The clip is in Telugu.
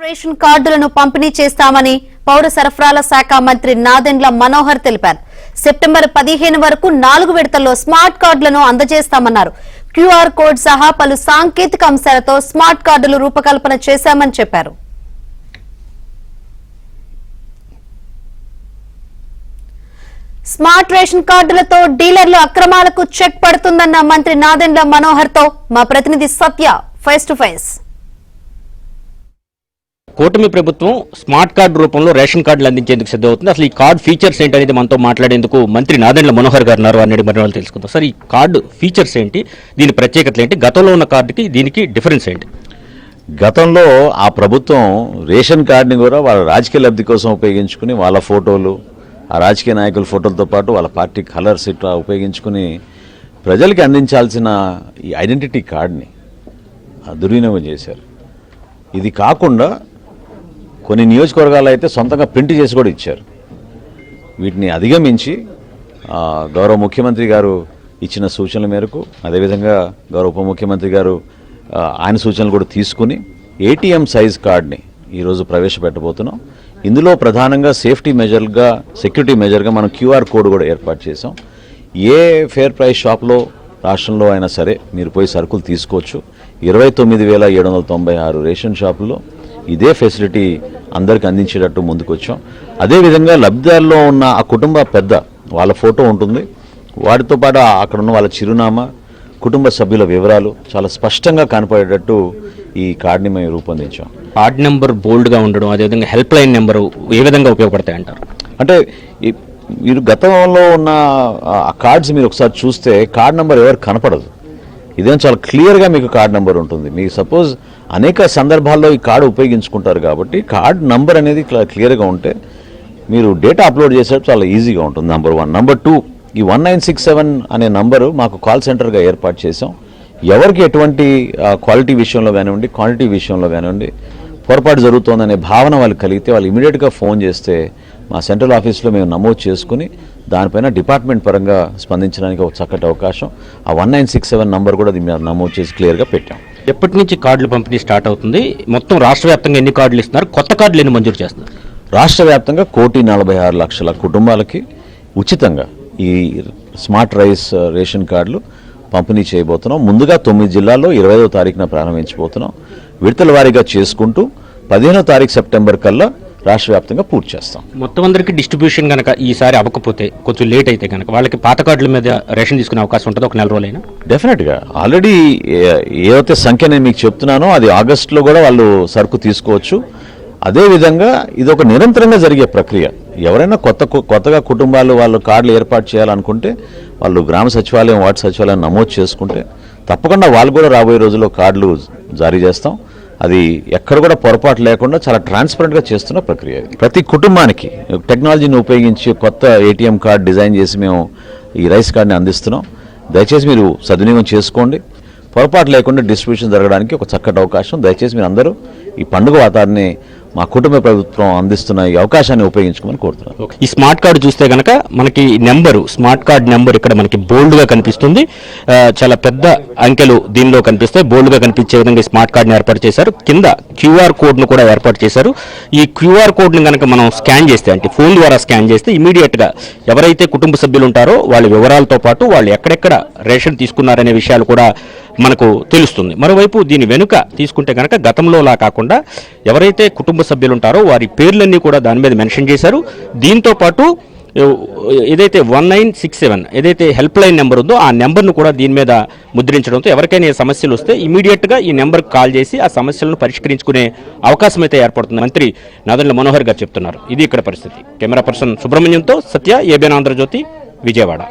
రేషన్ కార్డులను పంపిణీ చేస్తామని పౌర సరఫరాల శాఖ మంత్రి నాదెండ్ల మనోహర్ తెలిపారు. సెప్టెంబర్ 15 వరకు 4 విడతల్లో స్మార్ట్ కార్డులను అందజేస్తామన్నారు. క్యూఆర్ కోడ్ సహా పలు సాంకేతిక అంశాలతో స్మార్ట్ కార్డులు రూపకల్పన చేశామని చెప్పారు. స్మార్ట్ రేషన్ కార్డులతో డీలర్లు అక్రమాలకు చెక్ పడుతుందన్న మంత్రి నాదెండ్ల మనోహర్ తో మా ప్రతినిధి సత్య ఫేస్ టు ఫేస్. కూటమి ప్రభుత్వం స్మార్ట్ కార్డు రూపంలో రేషన్ కార్డులు అందించేందుకు సిద్ధమవుతుంది. అసలు ఈ కార్డు ఫీచర్స్ ఏంటి అనేది మనతో మాట్లాడేందుకు మంత్రి నాదెండ్ల మనోహర్ గారు ఉన్నారు అనేది మరి వాళ్ళు తెలుసుకుందాం. సార్, ఈ కార్డు ఫీచర్స్ ఏంటి, దీని ప్రత్యేకతలు ఏంటి, గతంలో ఉన్న కార్డుకి దీనికి డిఫరెన్స్ ఏంటి? గతంలో ఆ ప్రభుత్వం రేషన్ కార్డుని కూడా వాళ్ళ రాజకీయ లబ్ధి కోసం ఉపయోగించుకుని వాళ్ళ ఫోటోలు, ఆ రాజకీయ నాయకుల ఫోటోలతో పాటు వాళ్ళ పార్టీ కలర్స్ ఇట్లా ఉపయోగించుకుని ప్రజలకి అందించాల్సిన ఈ ఐడెంటిటీ కార్డుని దుర్వినియోగం చేశారు. ఇది కాకుండా కొన్ని నియోజకవర్గాలు అయితే సొంతంగా ప్రింట్ చేసి కూడా ఇచ్చారు. వీటిని అధిగమించి గౌరవ ముఖ్యమంత్రి గారు ఇచ్చిన సూచనల మేరకు, అదేవిధంగా గౌరవ ఉప ముఖ్యమంత్రి గారు ఆయన సూచనలు కూడా తీసుకుని ఏటీఎం సైజ్ కార్డ్ని ఈరోజు ప్రవేశపెట్టబోతున్నాం. ఇందులో ప్రధానంగా సేఫ్టీ మెజర్గా, సెక్యూరిటీ మెజర్గా మనం క్యూఆర్ కోడ్ కూడా ఏర్పాటు చేసాం. ఏ ఫేర్ ప్రైస్ షాప్లో రాష్ట్రంలో అయినా సరే మీరు పోయి సరుకులు తీసుకోవచ్చు. 29,796 రేషన్ షాపుల్లో ఇదే ఫెసిలిటీ అందరికీ అందించేటట్టు ముందుకు వచ్చాం. అదేవిధంగా లబ్ధిదారుల్లో ఉన్న ఆ కుటుంబ పెద్ద వాళ్ళ ఫోటో ఉంటుంది. వాటితో పాటు అక్కడ ఉన్న వాళ్ళ చిరునామా, కుటుంబ సభ్యుల వివరాలు చాలా స్పష్టంగా కనపడేటట్టు ఈ కార్డుని మేము రూపొందించాం. కార్డ్ నెంబర్ బోల్డ్గా ఉండడం, అదేవిధంగా హెల్ప్ లైన్ నెంబరు ఏ విధంగా ఉపయోగపడతాయి అంటారు? అంటే మీరు గతంలో ఉన్న ఆ కార్డ్స్ మీరు ఒకసారి చూస్తే కార్డ్ నెంబర్ ఎవరు కనపడదు. ఇదేం చాలా క్లియర్గా మీకు కార్డ్ నెంబర్ ఉంటుంది. మీకు సపోజ్ అనేక సందర్భాల్లో ఈ కార్డు ఉపయోగించుకుంటారు కాబట్టి కార్డ్ నంబర్ అనేది క్లియర్గా ఉంటే మీరు డేటా అప్లోడ్ చేసేటప్పుడు చాలా ఈజీగా ఉంటుంది. నంబర్ 1. నంబర్ 2, ఈ 1967 అనే నంబరు మాకు కాల్ సెంటర్గా ఏర్పాటు చేసాం. ఎవరికి ఎటువంటి క్వాలిటీ విషయంలో కానివ్వండి, క్వాంటిటీ విషయంలో కానివ్వండి పొరపాటు జరుగుతోందనే భావన వాళ్ళు కలిగితే వాళ్ళు ఇమీడియట్గా ఫోన్ చేస్తే మా సెంట్రల్ ఆఫీస్లో మేము నమోదు చేసుకుని దానిపైన డిపార్ట్మెంట్ పరంగా స్పందించడానికి ఒక చక్కటి అవకాశం. ఆ 1967 నంబర్ కూడా మేము నమోదు చేసి క్లియర్గా పెట్టాం. ఎప్పటి నుంచి కార్డుల పంపిణీ స్టార్ట్ అవుతుంది? మొత్తం రాష్ట్ర వ్యాప్తంగా ఎన్ని కార్డులు ఇస్తున్నారు? కొత్త కార్డులు ఎన్ని మంజూరు చేస్తున్నారు? రాష్ట్ర వ్యాప్తంగా 1,46,00,000 కుటుంబాలకి ఉచితంగా ఈ స్మార్ట్ రైస్ రేషన్ కార్డులు పంపిణీ చేయబోతున్నాం. ముందుగా 9 జిల్లాల్లో 20వ తారీఖున ప్రారంభించబోతున్నాం. విడతల వారీగా చేసుకుంటూ 15వ తారీఖు సెప్టెంబర్ కల్లా రాష్ట్ర వ్యాప్తంగా పూర్తి చేస్తాం. మొత్తం అందరికీ డిస్ట్రిబ్యూషన్ కనుక ఈసారి అవ్వకపోతే, కొంచెం లేట్ అయితే కనుక వాళ్ళకి పాత కార్డుల మీద రేషన్ తీసుకునే అవకాశం ఉంటుంది ఒక నెల రోజులైనా? డెఫినెట్గా ఆల్రెడీ ఏవైతే సంఖ్య నేను మీకు చెప్తున్నానో అది ఆగస్టులో కూడా వాళ్ళు సరుకు తీసుకోవచ్చు. అదేవిధంగా ఇది ఒక నిరంతరంగా జరిగే ప్రక్రియ. ఎవరైనా కొత్తగా కుటుంబాలు వాళ్ళు కార్డులు ఏర్పాటు చేయాలనుకుంటే వాళ్ళు గ్రామ సచివాలయం, వార్డు సచివాలయం నమోదు చేసుకుంటే తప్పకుండా వాళ్ళు కూడా రాబోయే రోజుల్లో కార్డులు జారీ చేస్తాం. అది ఎక్కడ కూడా పొరపాటు లేకుండా చాలా ట్రాన్స్పరెంట్గా చేస్తున్న ప్రక్రియ. ప్రతి కుటుంబానికి టెక్నాలజీని ఉపయోగించి కొత్త ఏటీఎం కార్డు డిజైన్ చేసి మేము ఈ రైస్ కార్డుని అందిస్తున్నాం. దయచేసి మీరు సద్వినియోగం చేసుకోండి. పొరపాటు లేకుండా డిస్ట్రిబ్యూషన్ జరగడానికి ఒక చక్కటి అవకాశం. దయచేసి మీరు అందరూ ఈ పండుగ వాతావరణాన్ని మా కుటుంబ ప్రభుత్వం అందిస్తున్న ఈ అవకాశాన్ని ఉపయోగించుకోమని కోరుతున్నాను. ఈ స్మార్ట్ కార్డు చూస్తే కనుక మనకి నెంబరు, స్మార్ట్ కార్డు నెంబర్ ఇక్కడ మనకి బోల్డ్గా కనిపిస్తుంది. చాలా పెద్ద అంకెలు దీనిలో కనిపిస్తాయి. బోల్డ్గా కనిపించే విధంగా స్మార్ట్ కార్డుని ఏర్పాటు చేశారు. కింద క్యూఆర్ కోడ్ను కూడా ఏర్పాటు చేశారు. ఈ క్యూఆర్ కోడ్ని కనుక మనం స్కాన్ చేస్తే, అంటే ఫోన్ ద్వారా స్కాన్ చేస్తే ఇమీడియట్గా ఎవరైతే కుటుంబ సభ్యులు ఉంటారో వాళ్ళ వివరాలతో పాటు వాళ్ళు ఎక్కడెక్కడ రేషన్ తీసుకున్నారనే విషయాలు కూడా మనకు తెలుస్తుంది. మరోవైపు దీని వెనుక తీసుకుంటే కనుక గతంలోలా కాకుండా ఎవరైతే కుటుంబ సభ్యులు ఉంటారో వారి పేర్లన్నీ కూడా దాని మీద మెన్షన్ చేశారు. దీంతో పాటు ఏదైతే 1967 ఏదైతే హెల్ప్ లైన్ నెంబర్ ఉందో ఆ నెంబర్ను కూడా దీని మీద ముద్రించడంతో ఎవరికైనా సమస్యలు వస్తే ఇమీడియట్గా ఈ నెంబర్కి కాల్ చేసి ఆ సమస్యలను పరిష్కరించుకునే అవకాశం అయితే ఏర్పడుతుంది మంత్రి నాదెండ్ల మనోహర్ గారు చెప్తున్నారు. ఇది ఇక్కడ పరిస్థితి. కెమెరా పర్సన్ సుబ్రహ్మణ్యంతో సత్య, ఏబిఎన్ ఆంధ్రజ్యోతి, విజయవాడ.